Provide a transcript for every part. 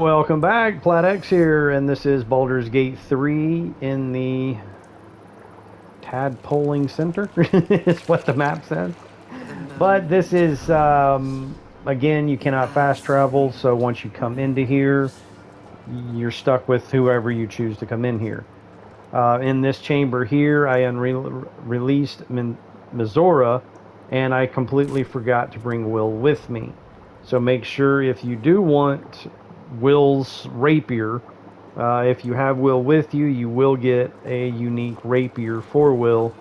Welcome back, PlatX here, and this is Baldur's Gate 3 in the Tadpoling Center, is what the map says. But this is, again, you cannot fast travel, so once you come into here, you're stuck with whoever you choose to come in here. In this chamber here, I released Mizora, and I completely forgot to bring Will with me. So make sure if you do want Will's rapier, if you have Will with you, you will get a unique rapier for Will,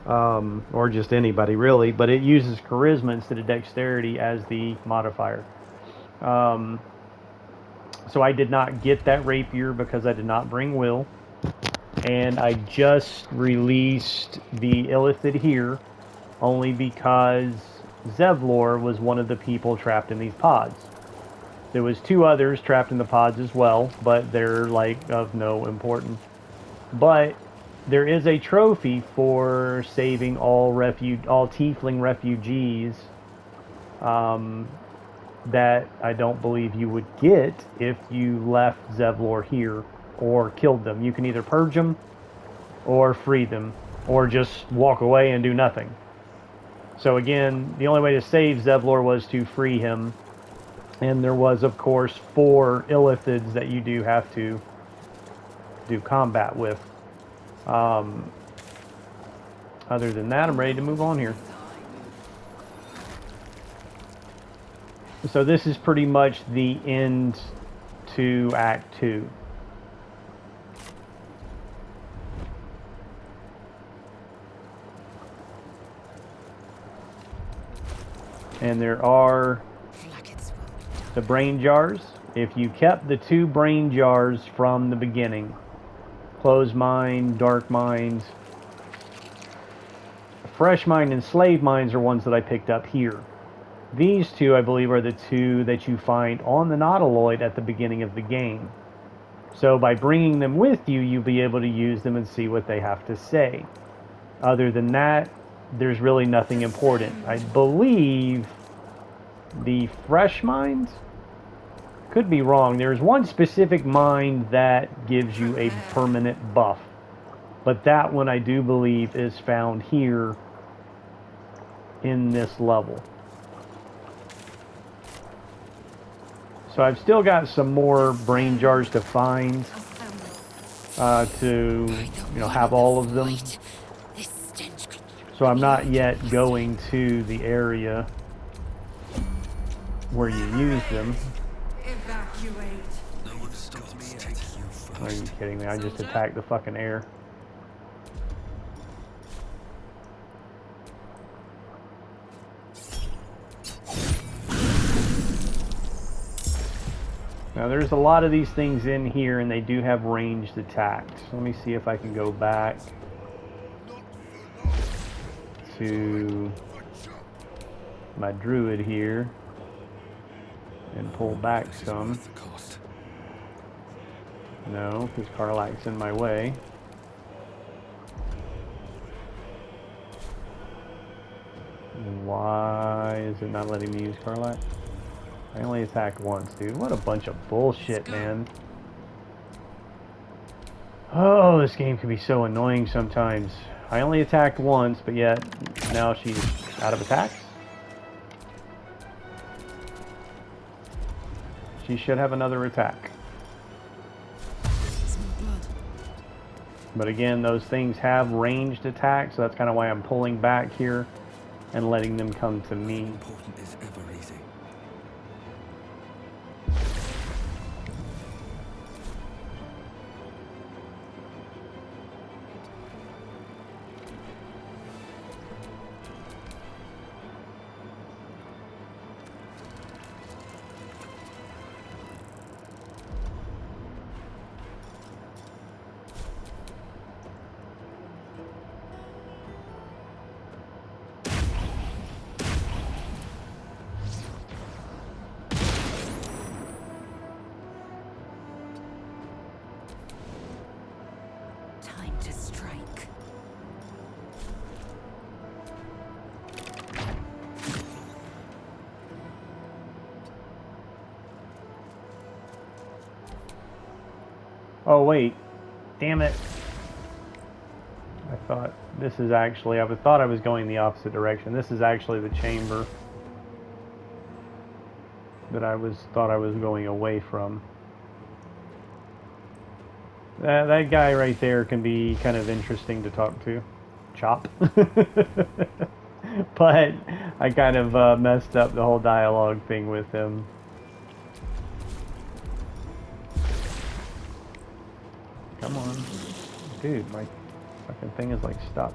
or just anybody really, but it uses charisma instead of dexterity as the modifier. Um, so I did not get that rapier because I did not bring Will. And I just released the Illithid here only because Zevlor was one of the people trapped in these pods. There was two others trapped in the pods as well, but they're like of no importance. But there is a trophy for saving all tiefling refugees, um, that I don't believe you would get if you left Zevlor here or killed them. You can either purge them or free them, or just walk away and do nothing. So again, the only way to save Zevlor was to free him, and there was, of course, 4 Illithids that you do have to do combat with. Other than that, I'm ready to move on here. So this is pretty much the end to Act 2. And there are the brain jars. If you kept the 2 brain jars from the beginning, closed mind, dark mind, fresh mind, and slave minds are ones that I picked up here. These 2, I believe, are the 2 that you find on the Nautiloid at the beginning of the game. So by bringing them with you, you'll be able to use them and see what they have to say. Other than that, there's really nothing important. I believe the fresh mind, could be wrong. There's one specific mind that gives you a permanent buff, but that one I do believe is found here in this level. So I've still got some more brain jars to find, to have all of them. So I'm not yet going to the area where you use them. Are you kidding me? I just attacked the fucking air. Now there's a lot of these things in here, and they do have ranged attacks. Let me see if I can go back to my druid here and pull back some. No, because Karlak's in my way. Why is it not letting me use Karlak? I only attacked once, dude. What a bunch of bullshit, man. Oh, this game can be so annoying sometimes. I only attacked once, but yet now she's out of attacks. She should have another attack. But again, those things have ranged attacks, so that's kind of why I'm pulling back here and letting them come to me. Oh, wait. Damn it. I thought this is actually... I thought I was going the opposite direction. This is actually the chamber that thought I was going away from. That guy right there can be kind of interesting to talk to. Chop. But I kind of messed up the whole dialogue thing with him. Come on. Dude, my fucking thing is like stuck.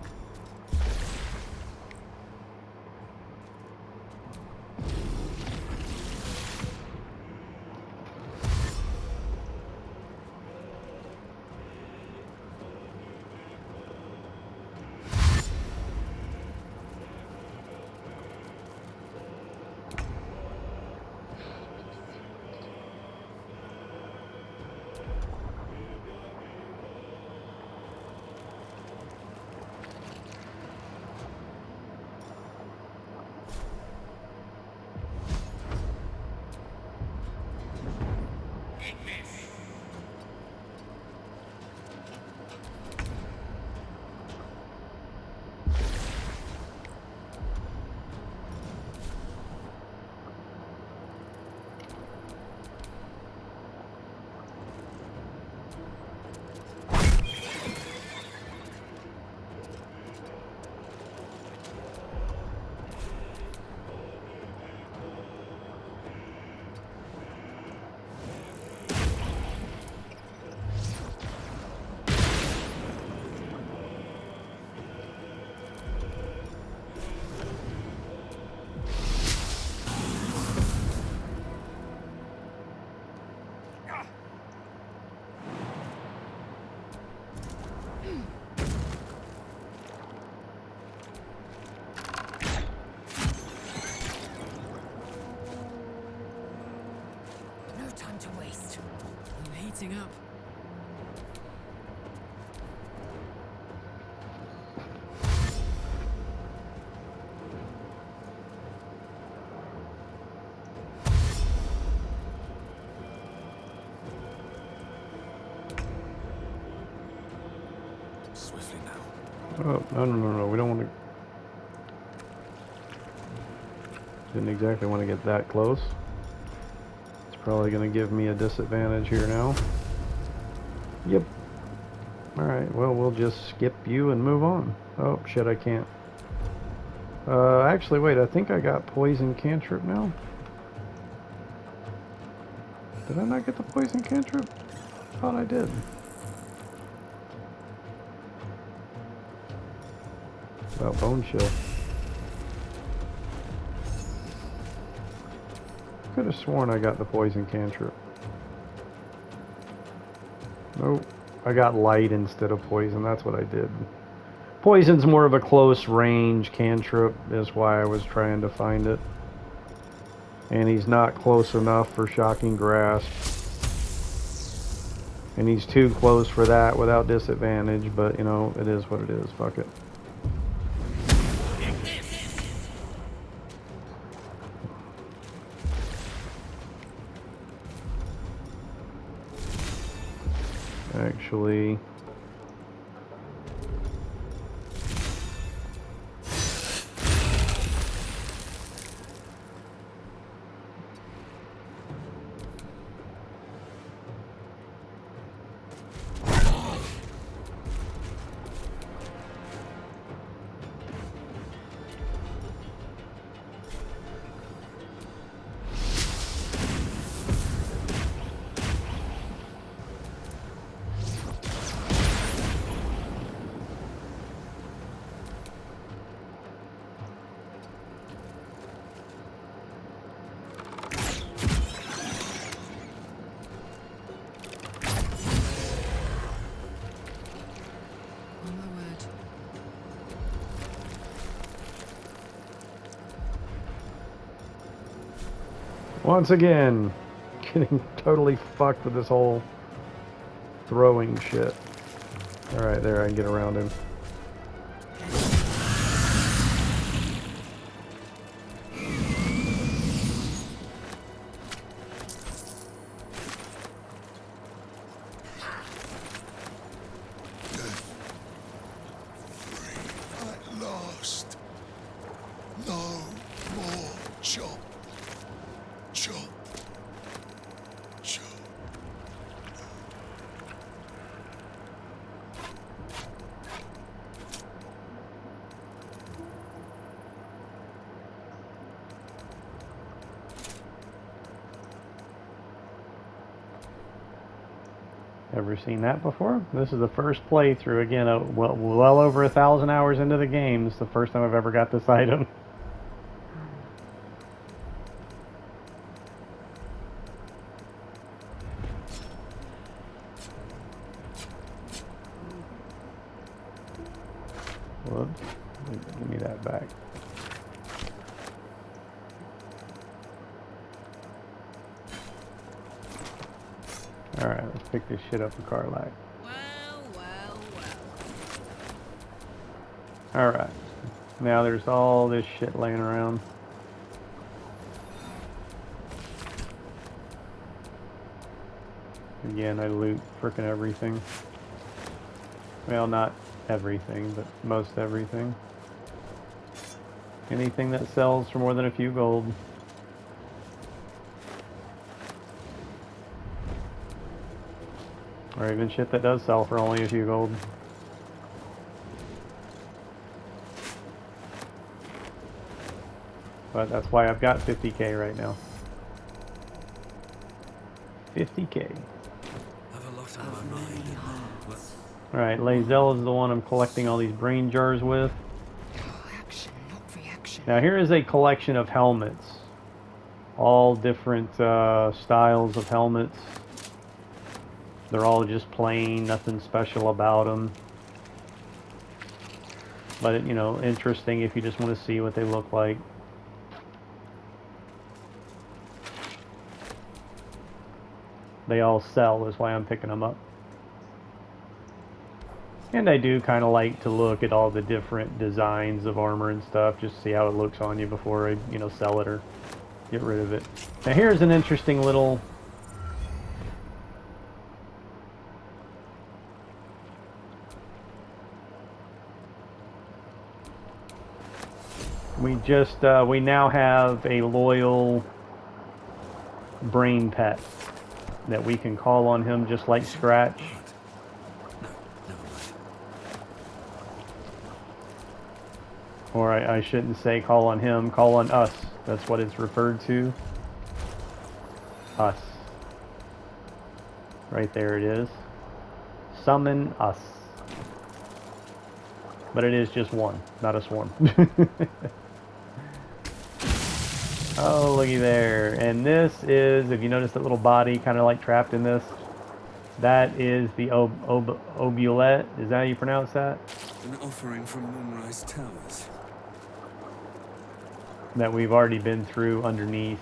Up. Swiftly now. Oh, no. We don't want to... Didn't exactly want to get that close. It's probably going to give me a disadvantage here now. Yep. Alright, well, we'll just skip you and move on. Oh, shit, I can't. Actually, wait, I think I got poison cantrip now. Did I not get the poison cantrip? I thought I did. Oh, bone chill. Could have sworn I got the poison cantrip. Nope. I got light instead of poison. That's what I did. Poison's more of a close range cantrip. Is why I was trying to find it. And he's not close enough for shocking grasp. And he's too close for that without disadvantage. But, you know, it is what it is. Fuck it. Actually... Once again, getting totally fucked with this whole throwing shit. Alright, there, I can get around him. Ever seen that before? This is the first playthrough. Again, well over 1,000 hours into the game. It's the first time I've ever got this item. Whoops. Give me that back. Alright, let's pick this shit up for Carlac. Alright. Now there's all this shit laying around. Again, I loot frickin' everything. Well, not everything, but most everything. Anything that sells for more than a few gold. Or even shit that does sell for only a few gold. But that's why I've got 50k right now. 50k. Alright, Lae'zel is the one I'm collecting all these brain jars with. Action, not reaction. Now here is a collection of helmets. All different styles of helmets. They're all just plain, nothing special about them. But, you know, interesting if you just want to see what they look like. They all sell, is why I'm picking them up. And I do kind of like to look at all the different designs of armor and stuff, just see how it looks on you before I, you know, sell it or get rid of it. Now here's an interesting little... we now have a loyal brain pet that we can call on him just like Scratch. Or I shouldn't say call on him, call on us. That's what it's referred to. Us. Right there it is. Summon us. But it is just one, not a swarm. Oh, looky there. And this is, if you notice that little body kind of like trapped in this, that is the Obulette. Is that how you pronounce that? An offering from Moonrise Towers. That we've already been through underneath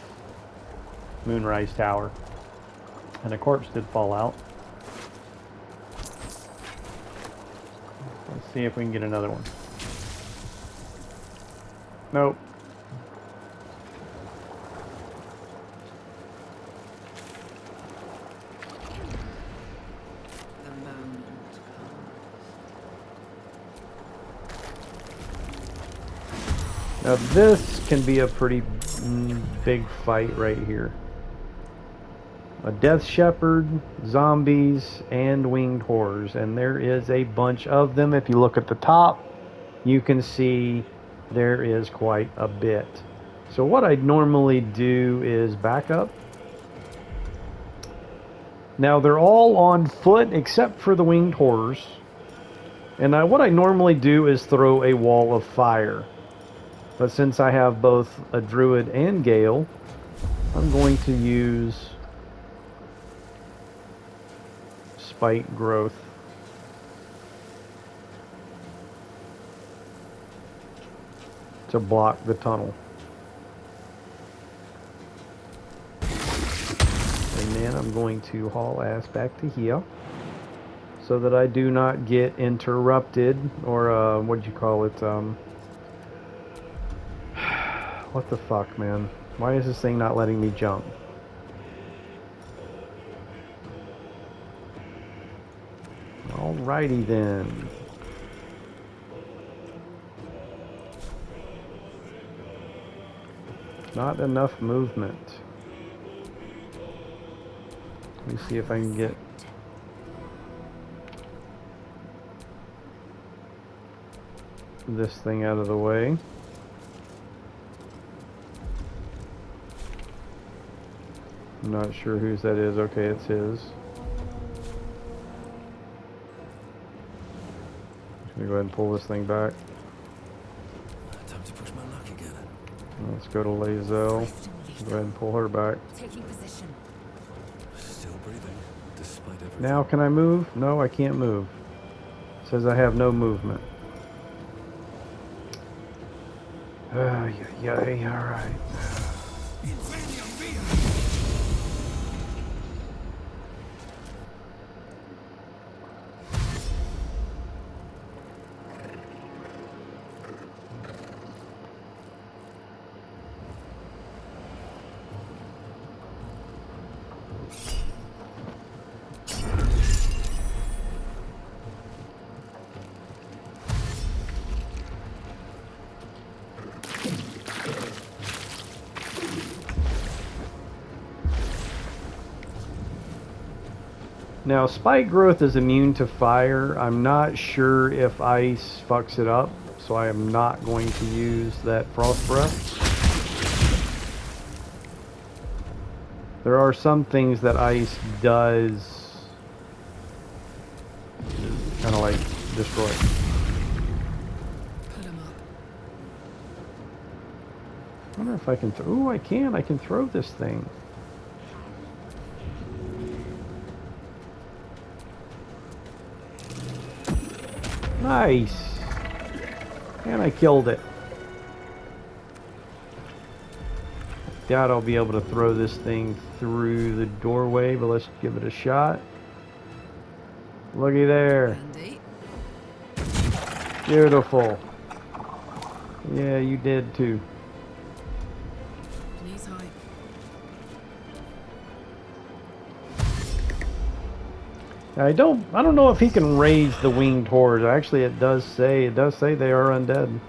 Moonrise Tower. And a corpse did fall out. Let's see if we can get another one. Nope. Now this can be a pretty big fight right here. A Death Shepherd, zombies, and winged horrors. And there is a bunch of them. If you look at the top, you can see there is quite a bit. So what I normally do is back up. Now they're all on foot except for the winged horrors. And what I normally do is throw a wall of fire. But since I have both a druid and Gale, I'm going to use spike growth. To block the tunnel. And then I'm going to haul ass back to here so that I do not get interrupted, or what'd you call it? What the fuck, man? Why is this thing not letting me jump? Alrighty then. Not enough movement. Let me see if I can get... this thing out of the way. I'm not sure whose that is. Okay, it's his. Gonna go ahead and pull this thing back. Time to push my luck again. Let's go to Lazel. Go ahead and pull her back. Taking position. Still breathing, despite everything. Now can I move? No, I can't move. It says I have no movement. Yeah, alright. Now, spike growth is immune to fire. I'm not sure if ice fucks it up, so I am not going to use that frost breath. There are some things that ice does kind of like destroy. Put him up. I wonder if I can ooh, I can. I can throw this thing. Nice. And I killed it. Doubt I'll be able to throw this thing through the doorway, but let's give it a shot. Looky there. Handy. Beautiful. Yeah, you did too. Knees high. I don't know if he can raise the winged hordes. Actually, it does say they are undead.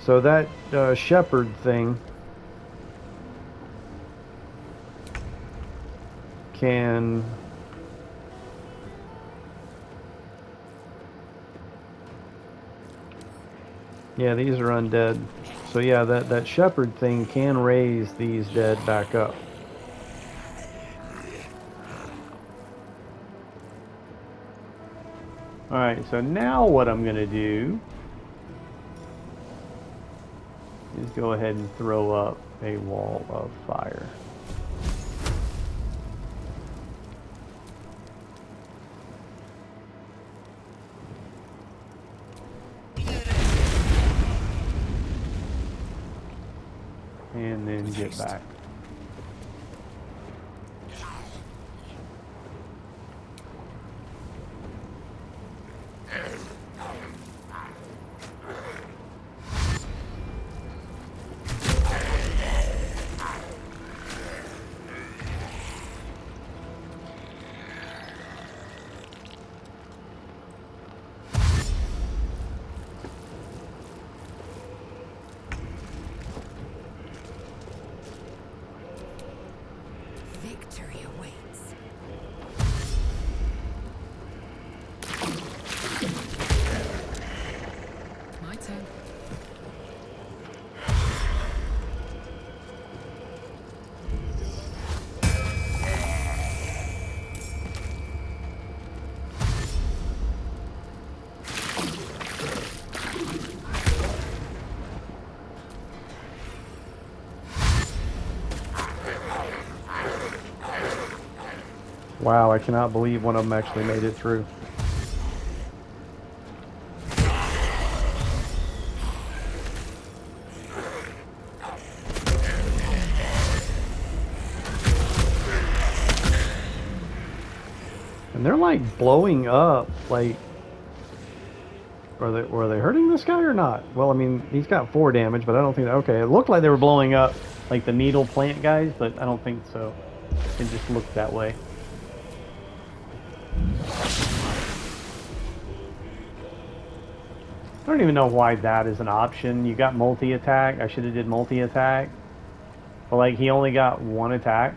So that shepherd thing can yeah, these are undead. So yeah, that shepherd thing can raise these dead back up. Alright, so now what I'm going to do is go ahead and throw up a wall of fire. And then get back. Victory awaits. My turn. Wow, I cannot believe one of them actually made it through. And they're like blowing up, like, were they hurting this guy or not? Well, I mean, he's got 4 damage, but I don't think that, okay, it looked like they were blowing up like the needle plant guys, but I don't think so. It just looked that way. I don't even know why that is an option. You got multi-attack. I should have did multi-attack. But like, he only got 1 attack.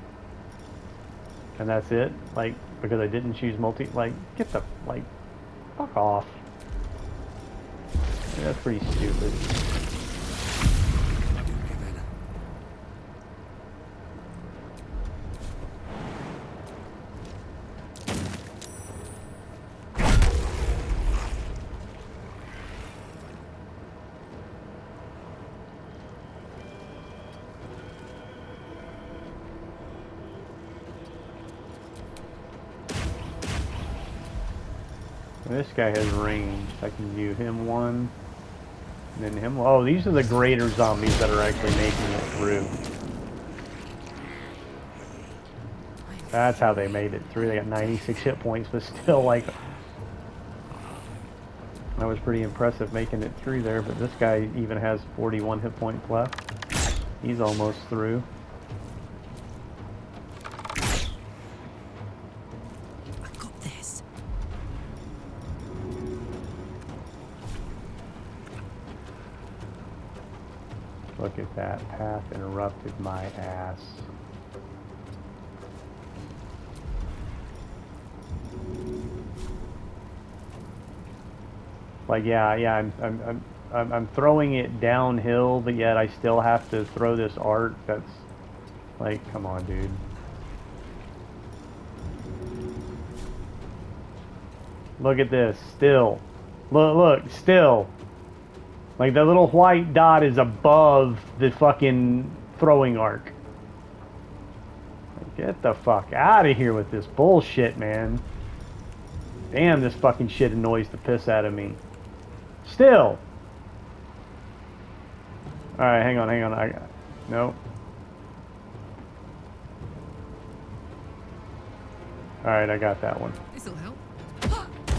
And that's it. Like, because I didn't choose multi, like, get the, like, fuck off. Yeah, that's pretty stupid. This guy has range. I can view him one. And then him. Oh, these are the greater zombies that are actually making it through. That's how they made it through. They got 96 hit points, but still, like, that was pretty impressive making it through there. But this guy even has 41 hit points left. He's almost through. I got this. Look at that. Path interrupted my ass. Like, yeah, I'm throwing it downhill, but yet I still have to throw this arc. That's like, come on, dude. Look at this. Still, look, still. Like, the little white dot is above the fucking throwing arc. Like, get the fuck out of here with this bullshit, man. Damn, this fucking shit annoys the piss out of me. Still. Alright, hang on. No. Alright, I got that one. This'll help.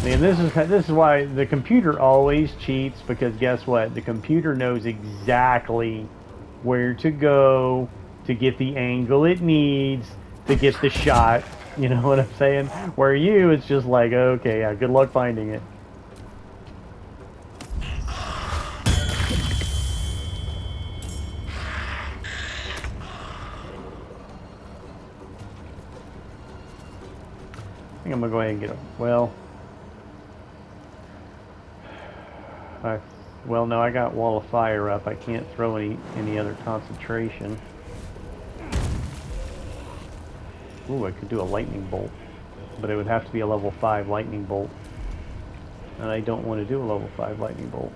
And this is why the computer always cheats, because guess what? The computer knows exactly where to go to get the angle it needs to get the shot. You know what I'm saying? Where you, it's just like, okay, yeah, good luck finding it. I think I'm gonna go ahead and get him. Well, no, I got wall of fire up. I can't throw any other concentration. Ooh, I could do a lightning bolt, but it would have to be a level 5 lightning bolt, and I don't want to do a level 5 lightning bolt.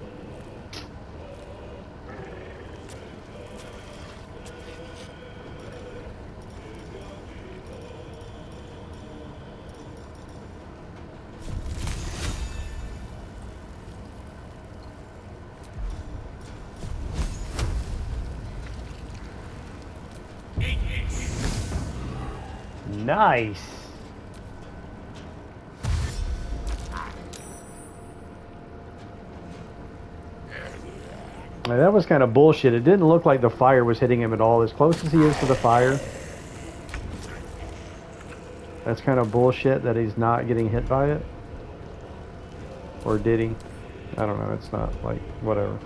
Nice. Now, that was kind of bullshit. It didn't look like the fire was hitting him at all. As close as he is to the fire, that's kind of bullshit that he's not getting hit by it. Or did he? I don't know. It's not, like, whatever.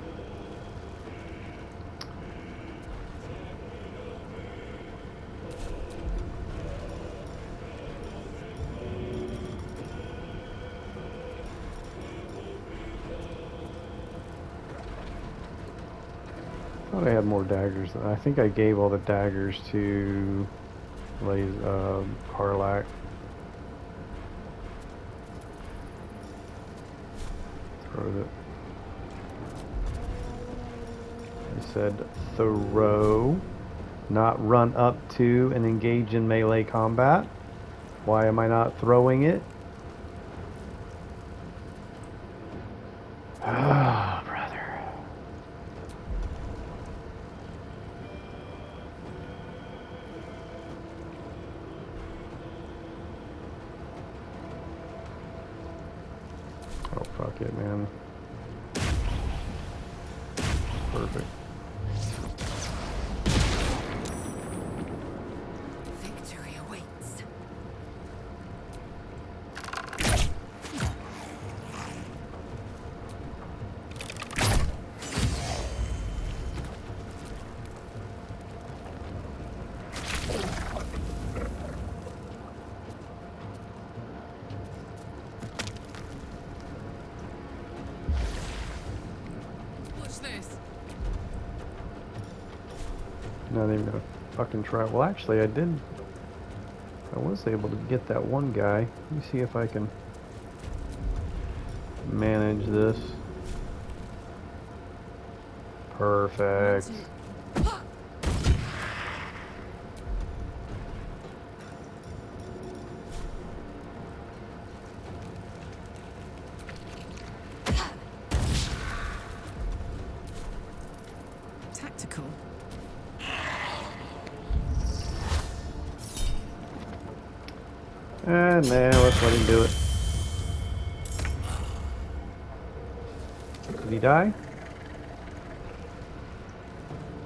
I had more daggers. I think I gave all the daggers to Karlak. Throw it. I said throw, not run up to and engage in melee combat. Why am I not throwing it? Ah, brother. Oh, fuck it, man. Perfect. Victory awaits. Watch this. Not even gonna fucking try. Well, actually, I was able to get that one guy. Let me see if I can manage this. Perfect. Nah, let's let him do it. Did he die?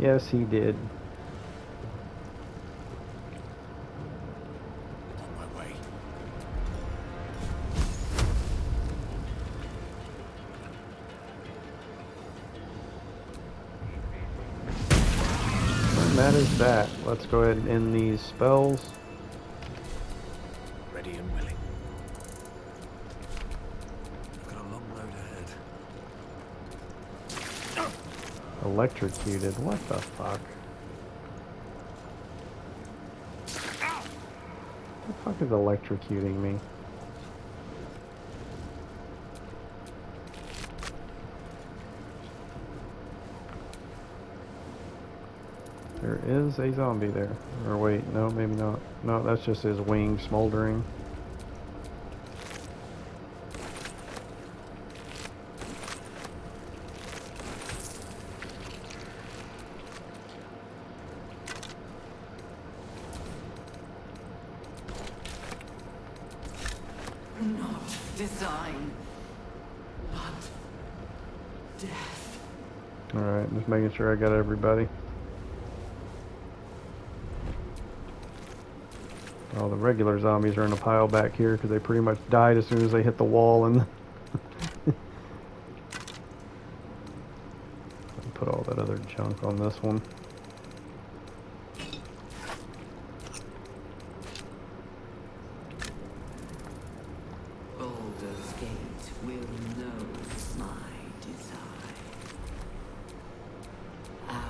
Yes, he did. On my way. And that is that. Let's go ahead and end these spells. Ready and willing. I've got a long road ahead. Electrocuted. What the fuck? What the fuck is electrocuting me? There is a zombie there. Or wait, no, maybe not. No, that's just his wing smoldering. Not design, but death. Alright, just making sure I got everybody. All the regular zombies are in a pile back here because they pretty much died as soon as they hit the wall and put all that other junk on this one. Baldur's Gate will know my design. Our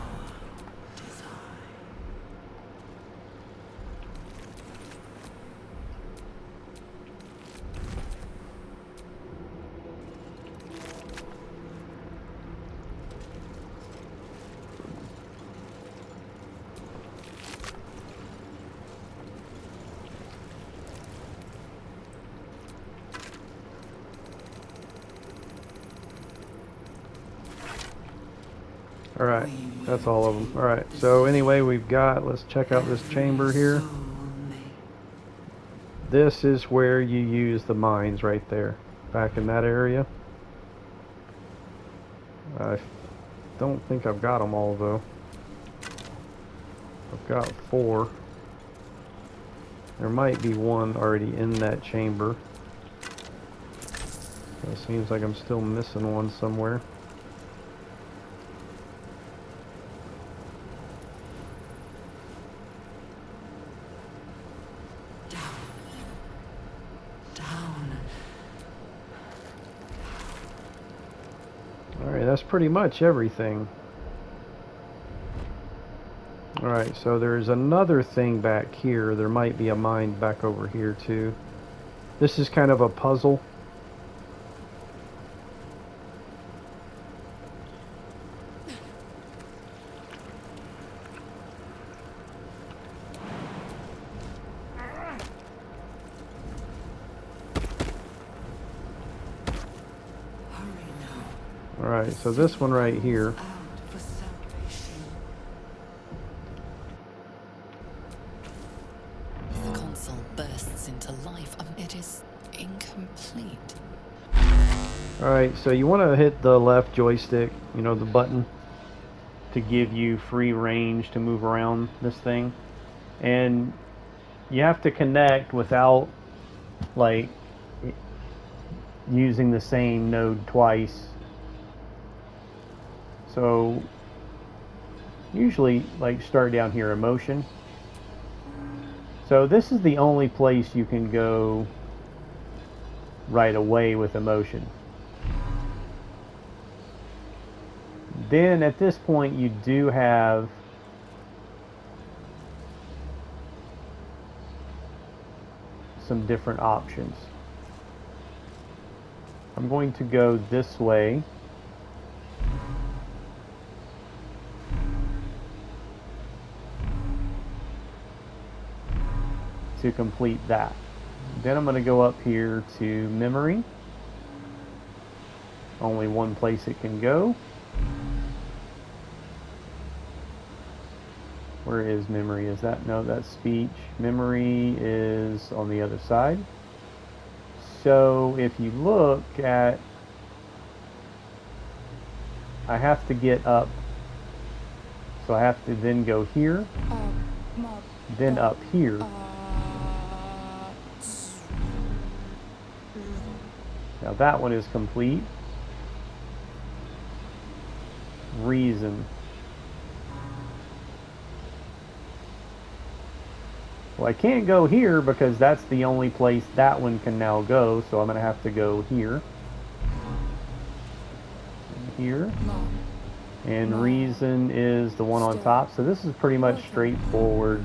design. Alright, that's all of them. Alright, so anyway, we've got, let's check out this chamber here. This is where you use the mines right there, back in that area. I don't think I've got them all though. I've got 4. There might be one already in that chamber. It seems like I'm still missing one somewhere. Alright, that's pretty much everything. Alright, so there's another thing back here. There might be a mine back over here too. This is kind of a puzzle. Alright, so this one right here. The console bursts into life. It is incomplete. Alright, so you want to hit the left joystick, you know, the button, to give you free range to move around this thing. And you have to connect without, like, using the same node twice. So usually, like, start down here, emotion. So this is the only place you can go right away with emotion. Then at this point you do have some different options. I'm going to go this way. To complete that. Then I'm going to go up here to memory. Only one place it can go. Where is memory? Is that, no, that's speech. Memory is on the other side. So if you look at, I have to get up. So I have to then go here, then up here. Now that one is complete. Reason. Well, I can't go here because that's the only place that one can now go, so I'm going to have to go here. Here. And reason is the one on top, so this is pretty much straightforward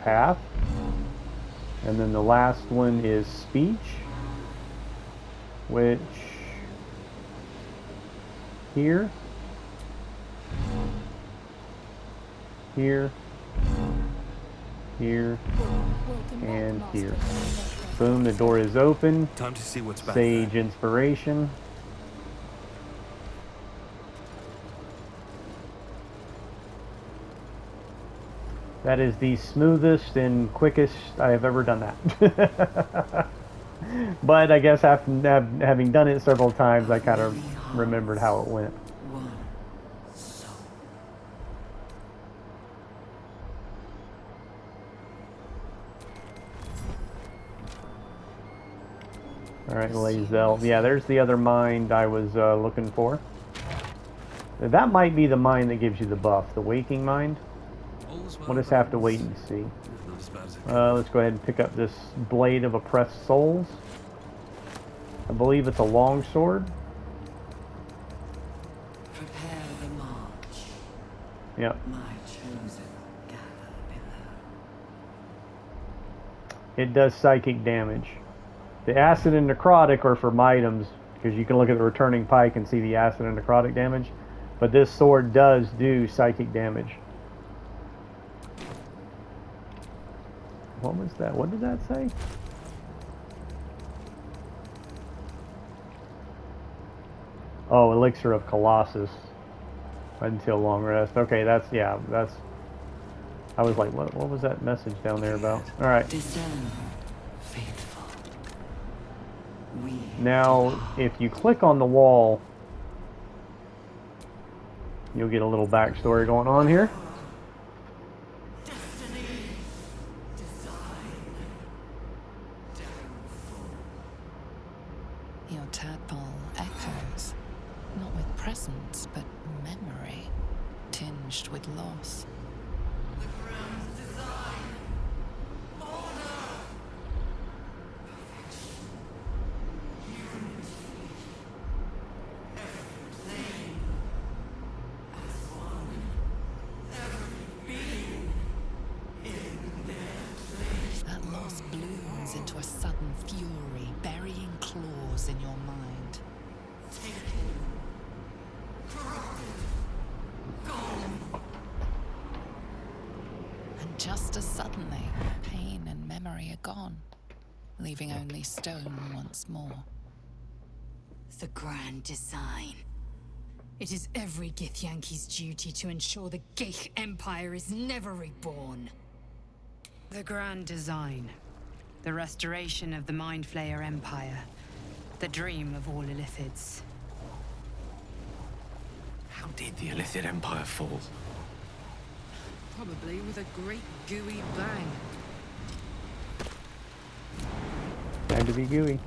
path. And then the last one is speech, which here, here, here, and here. Boom, the door is open. Time to see what's back Sage there. inspiration. That is the smoothest and quickest I have ever done that. But I guess after having done it several times, I kind of remembered how it went. One soul. Alright, Lazel. Yeah, there's the other mind I was looking for. That might be the mind that gives you the buff, the waking mind. We'll just have to wait and see. Not as bad as it Let's go ahead and pick up this Blade of Oppressed Souls. I believe it's a long sword. Prepare the march. Yep. My chosen gather below. It does psychic damage. The acid and necrotic are for items, because you can look at the returning pike and see the acid and necrotic damage. But this sword does do psychic damage. What was that? What did that say? Oh, Elixir of Colossus. Until long rest. Okay, that's, yeah, that's... I was like, what was that message down there about? Alright. Discern, faithful. We Now, if you click on the wall, you'll get a little backstory going on here. Your tadpole echoes, not with presence, but memory, tinged with loss. That loss blooms into a sudden fury, burying claws in your mind. And just as suddenly, pain and memory are gone, leaving only stone once more. The grand design. It is every Githyanki's duty to ensure the Gith Empire is never reborn. The grand design. The restoration of the Mind Flayer Empire. The dream of all Illithids. How did the Illithid Empire fall? Probably with a great gooey bang. Time to be gooey.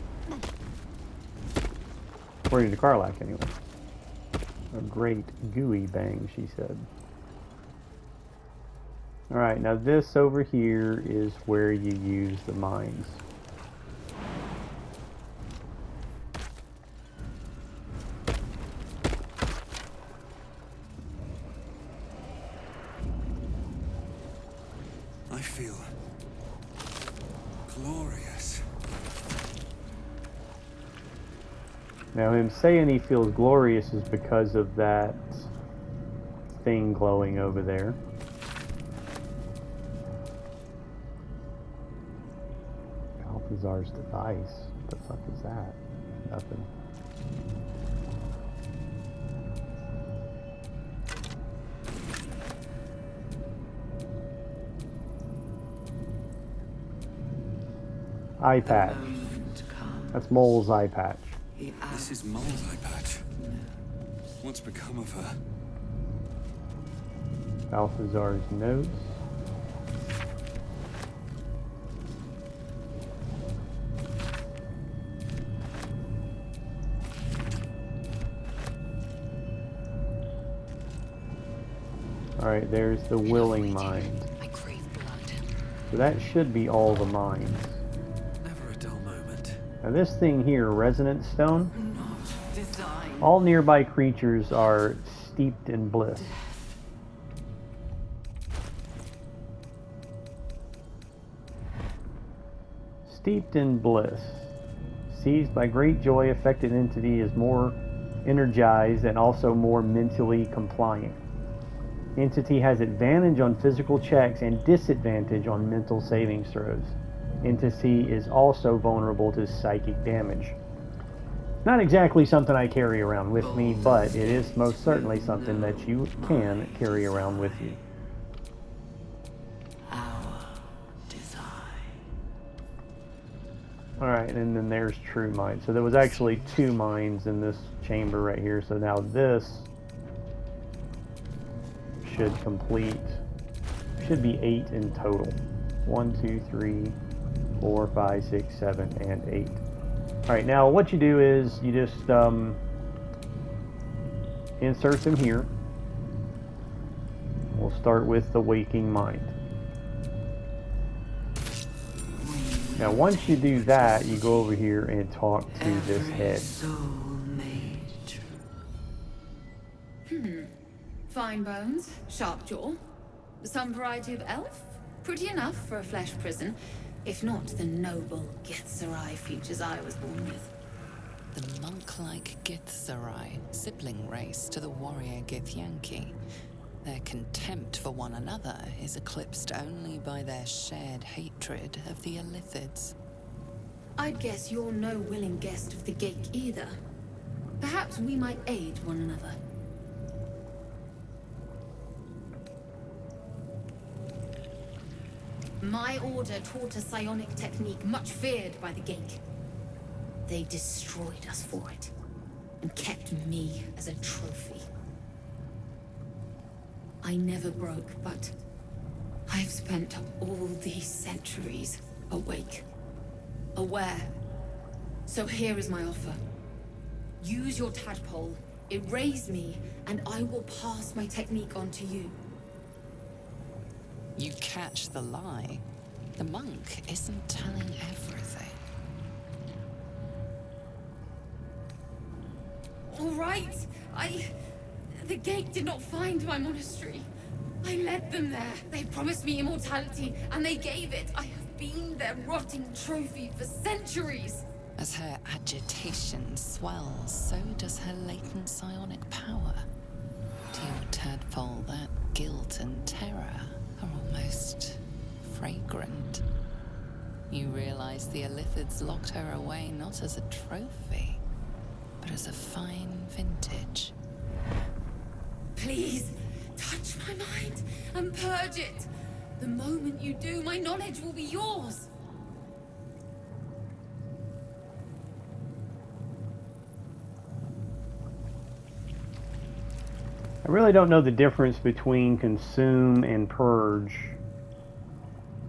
According to Karlach, anyway. A great gooey bang, she said. Alright, now this over here is where you use the mines. I feel glorious. Now him saying he feels glorious is because of that thing glowing over there. Balthazar's device. What the fuck is that? Nothing. eye The patch. moment comes. That's Mole's eye patch. The This is Mole's eye patch. What's become of her? Balthazar's nose. Alright, there's the willing mind. I crave blood. So that should be all the minds. Never a dull moment. Now this thing here, Resonance Stone, not designed. all nearby creatures are steeped in bliss. Steeped in bliss. Seized by great joy, affected entity is more energized and also more mentally compliant. Entity has advantage on physical checks and disadvantage on mental saving throws. Entity is also vulnerable to psychic damage. Not exactly something I carry around with me, but it is most certainly something that you can carry around with you. Our design. Alright, and then there's True Mind. So there was actually 2 minds in this chamber right here. So now this should complete, should be 8 in total. 1, 2, 3, 4, 5, 6, 7, and 8. Alright, now what you do is you just insert them here. We'll start with the waking mind. Now once you do that, you go over here and talk to this head. Soul made true. Fine bones, sharp jaw, some variety of elf. Pretty enough for a flesh prison, if not the noble Githzerai features I was born with. The monk-like Githzerai, sibling race to the warrior Githyanki. Their contempt for one another is eclipsed only by their shared hatred of the Illithids. I'd guess you're no willing guest of the Gate either. Perhaps we might aid one another. My order taught a psionic technique much feared by the Gate. They destroyed us for it, and kept me as a trophy. I never broke, but I've spent all these centuries awake, aware. So here is my offer. Use your tadpole, erase me, and I will pass my technique on to you. You catch the lie. The monk isn't telling everything. All right, the Gate did not find my monastery. I led them there. They promised me immortality, and they gave it. I have been their rotting trophy for centuries. As her agitation swells, so does her latent psionic power. To your tadpole, that guilt and terror are almost fragrant. You realize the Illithids locked her away not as a trophy, but as a fine vintage. Please, touch my mind and purge it. The moment you do, my knowledge will be yours. I really don't know the difference between consume and purge,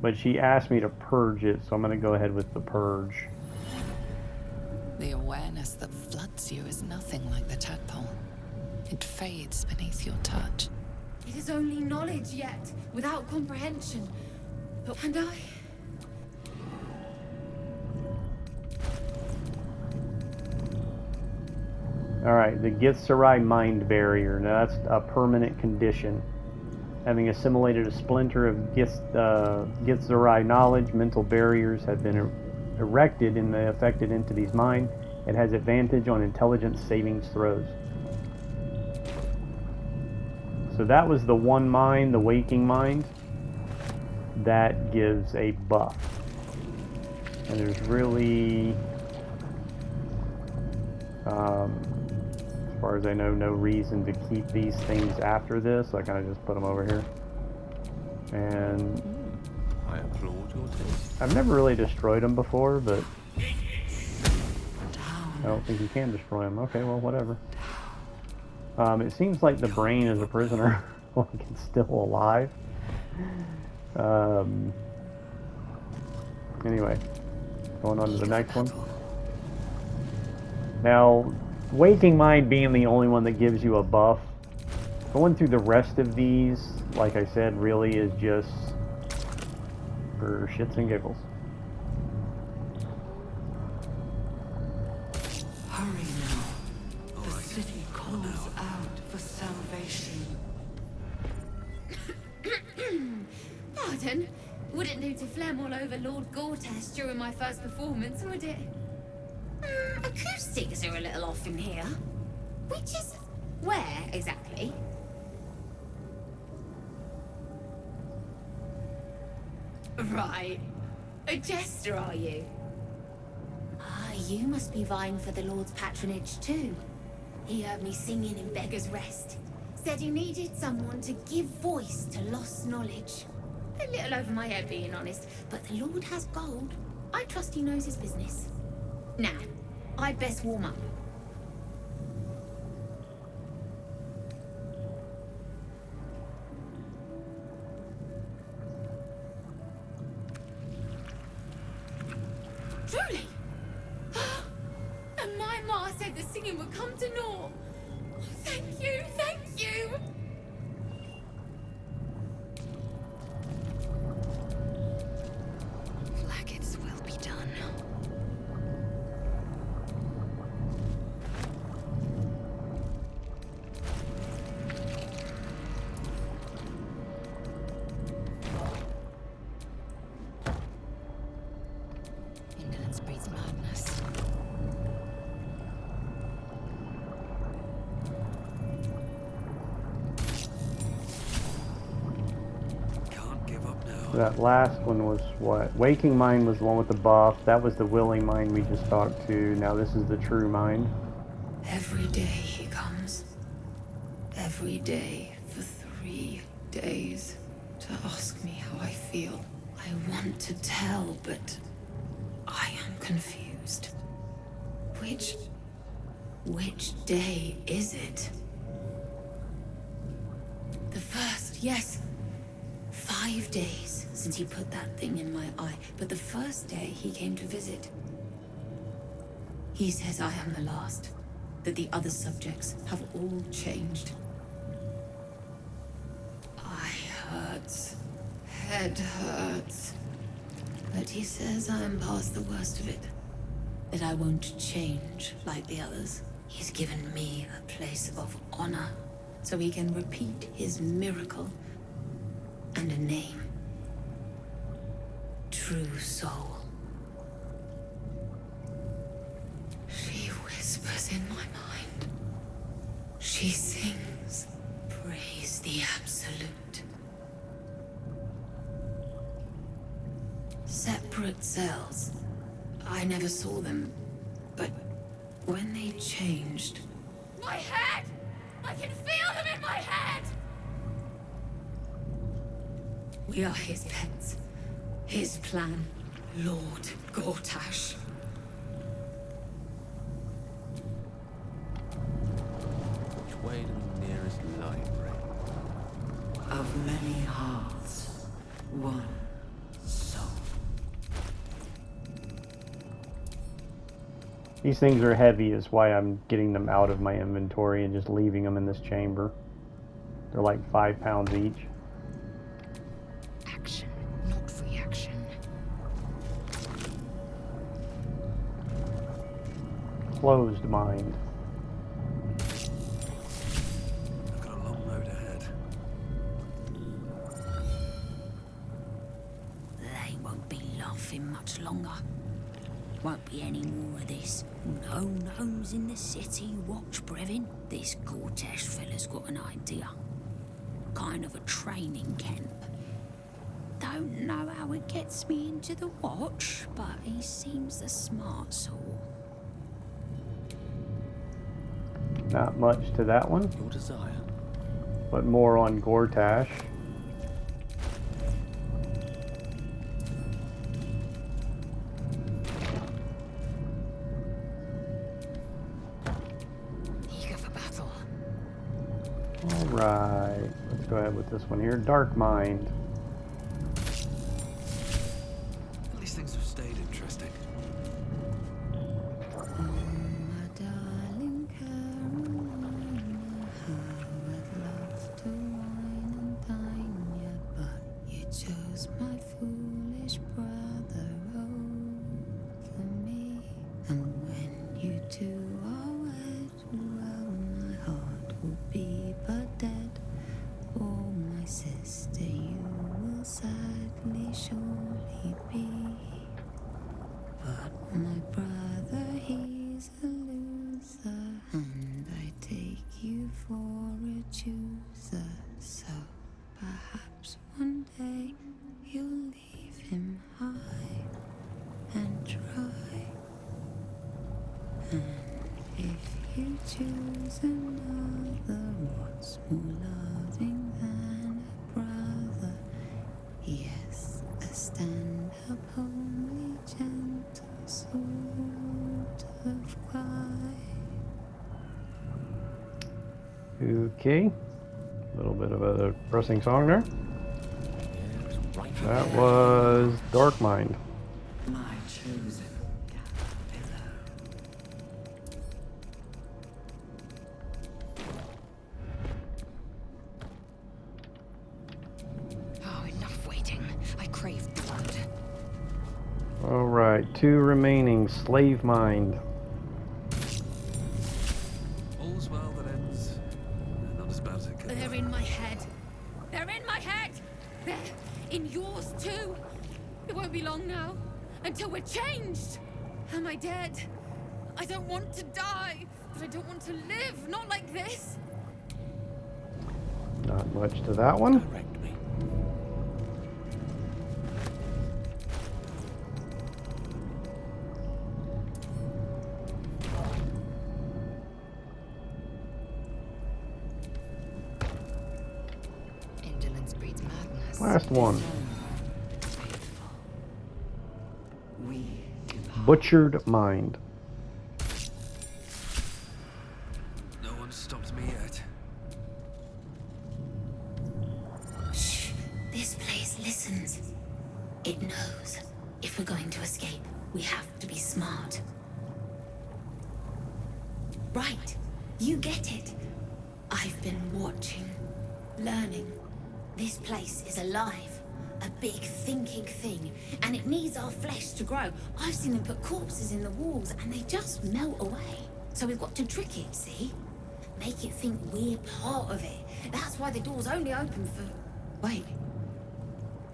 but she asked me to purge it, so I'm going to go ahead with the purge. The awareness that floods you is nothing like the tadpole. It fades beneath your touch. It is only knowledge yet, without comprehension. And I... Alright, the Githzerai Mind Barrier. Now that's a permanent condition. Having assimilated a splinter of Githzerai knowledge, mental barriers have been erected in the affected entity's mind. It has advantage on intelligence savings throws. So that was the one mind, the waking mind. That gives a buff. And there's really, as far as I know, no reason to keep these things after this. So I kind of just put them over here. And I applaud your taste. I've never really destroyed them before, but I don't think you can destroy them. Okay, well, whatever. It seems like the brain is a prisoner. Like it's still alive. Anyway, going on to the next one. Now, Waking Mind being the only one that gives you a buff, going through the rest of these, like I said, really is just for shits and giggles. Hurry now. The city calls out for salvation. Pardon? Wouldn't do to phlegm all over Lord Gortash during my first performance, would it? Acoustics are a little off in here. Which is... where, exactly? Right. A jester, are you? Ah, you must be vying for the Lord's patronage, too. He heard me singing in Beggar's Rest. Said he needed someone to give voice to lost knowledge. A little over my head, being honest, but the Lord has gold. I trust he knows his business. Now, I'd best warm up. Truly? And my ma said the singing would come to naught. Oh, thank you, thank you. Flaggets will be done. Indolence breeds madness. Can't give up now. That last one was what? Waking Mind was the one with the buff. That was the Willing Mind we just talked to. Now this is the True Mind. Every day he comes. Every day for 3 days to ask me how I feel. I want to tell, but I am confused. Which day is it? The first, yes. 5 days since he put that thing in my eye, but the first day he came to visit. He says I am the last, that the other subjects have all changed. Eye hurts, head hurts, but he says I am past the worst of it, that I won't change like the others. He's given me a place of honor, so he can repeat his miracle and a name. True Soul. She whispers in my mind. She sings, praise the Absolute. Separate cells. I never saw them, but when they changed... My head! I can feel them in my head! We are his pets. His plan, Lord Gortash. Which way to the nearest library? Of many hearts, one soul. These things are heavy is why I'm getting them out of my inventory and just leaving them in this chamber. They're like 5 pounds each. Action, not reaction. Closed mind. I've got a long road ahead. They won't be laughing much longer. Won't be any more of this. No gnomes in the city. Watch, Brevin. This Gortash fella's got an idea. Kind of a training camp. Don't know how it gets me into the watch, but he seems the smart sort. Not much to that one, Your desire. but more on Gortash. All right, let's go ahead with this one here. Dark Mind. At least things have stayed interesting. My darling Carolina, how I'd love to wine and dine you, but you chose my foolish brother over me. And when you two are wed, well, my heart will be but dead. Oh, my sister, you will sadly surely be. But my brother, he's a loser, and I take you for a chooser. So perhaps one day you'll leave him high and dry. And if you choose another, what's more loving than a brother? Yes, a stand-up, homely, gentle sort of guy. Okay. A little bit of a depressing song there. That was Dark Mind. My chosen caterpillar. Oh, enough waiting. I crave blood. All right, 2 remaining. Slave Mind. All's well that ends. Not as bad as it could be. They're in my head. They're in my head. They're in yours too. It won't be long now until we're changed. Am I dead? I don't want to die, but I don't want to live. Not like this. Not much to that one. Direct me. Indolence breeds madness. Last one. We depart. Butchered Mind. No one stopped me yet. Shh, this place listens. It knows. If we're going to escape, we have to be smart. Right, you get it. I've been watching, learning. This place is alive. A big thinking thing, and it needs our flesh to grow. I've seen them put corpses in the walls, and they just melt away. So we've got to trick it, see? Make it think we're part of it. That's why the door's only open for... Wait.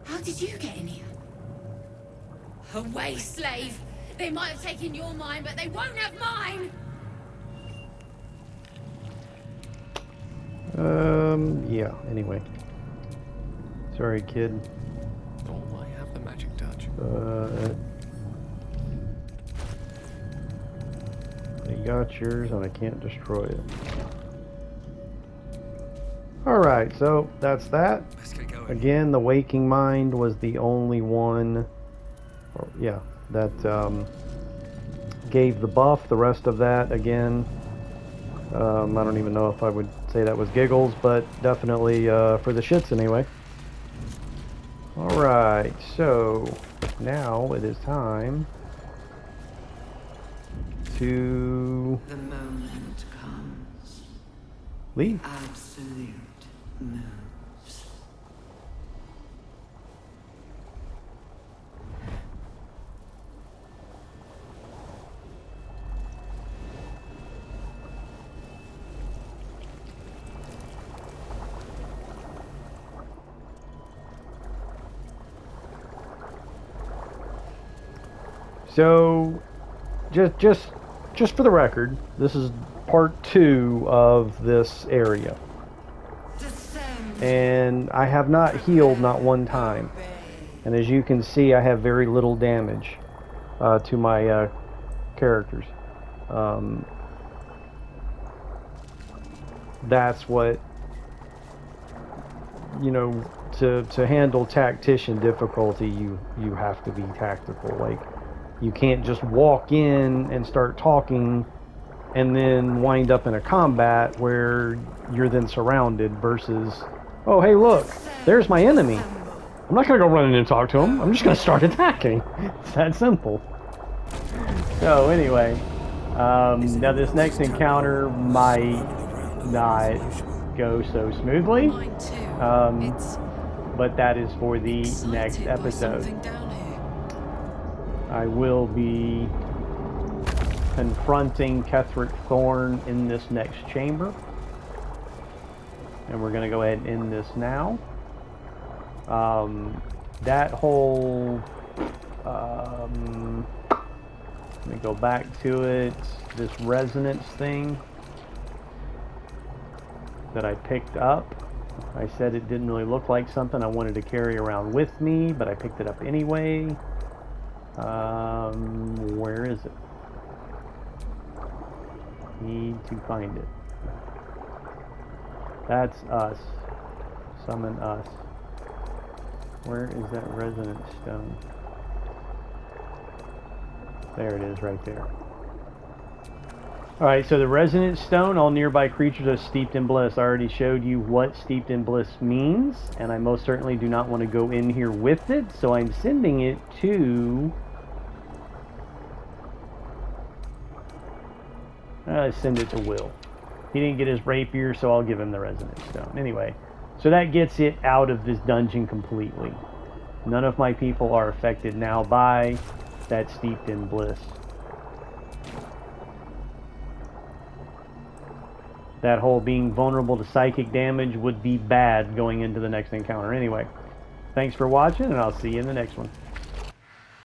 How did you get in here? Away, slave. They might have taken your mind, but they won't have mine. Yeah, anyway. Sorry, kid. Oh, I have the magic touch. I got yours and I can't destroy it. Alright, so that's that. Let's get going. Again, the Waking Mind was the only one, that gave the buff. The rest of that, again, I don't even know if I would say that was giggles, but definitely for the shits anyway. Alright, so now it is time to The moment comes. leave. Absolute moves. So, just for the record, this is part 2 of this area, Descend. and I have not healed not one time. And as you can see, I have very little damage to my characters. That's what, you know, to handle tactician difficulty, you have to be tactical. Like, you can't just walk in and start talking and then wind up in a combat where you're then surrounded versus, oh, hey, look, there's my enemy. I'm not going to go run in and talk to him. I'm just going to start attacking. It's that simple. So anyway, now this next encounter might not go so smoothly, but that is for the next episode. I will be confronting Ketheric Thorn in this next chamber, and we're going to go ahead and end this now. That whole let me go back to it. This resonance thing that I picked up, I said it didn't really look like something I wanted to carry around with me, but I picked it up anyway. Where is it? Need to find it. That's us. Summon us. Where is that resonance stone? There it is, right there. Alright, so the resonance stone, all nearby creatures are steeped in bliss. I already showed you what steeped in bliss means, and I most certainly do not want to go in here with it, so I'm sending it to... send it to Will. He didn't get his rapier, so I'll give him the resonance stone. Anyway, so that gets it out of this dungeon completely. None of my people are affected now by that steeped in bliss. That whole being vulnerable to psychic damage would be bad going into the next encounter. Anyway, thanks for watching, and I'll see you in the next one.